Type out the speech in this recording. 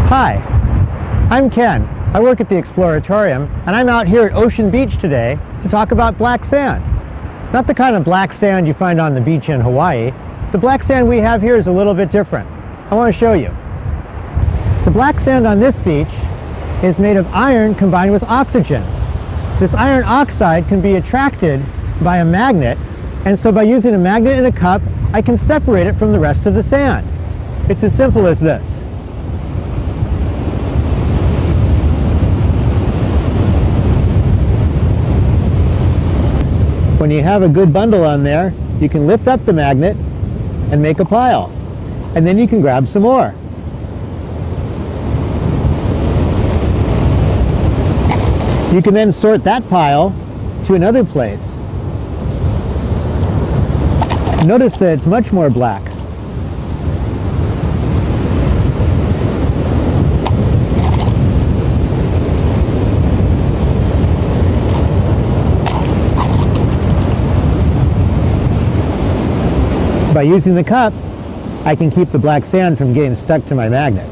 Hi, I'm Ken. I work at the Exploratorium, and I'm out here at Ocean Beach today to talk about black sand. Not the kind of black sand you find on the beach in Hawaii. The black sand we have here is a little bit different. I want to show you. The black sand on this beach is made of iron combined with oxygen. This iron oxide can be attracted by a magnet, and so by using a magnet in a cup, I can separate it from the rest of the sand. It's as simple as this. When you have a good bundle on there, you can lift up the magnet and make a pile. And then you can grab some more. You can then sort that pile to another place. Notice that it's much more black. By using the cup, I can keep the black sand from getting stuck to my magnet.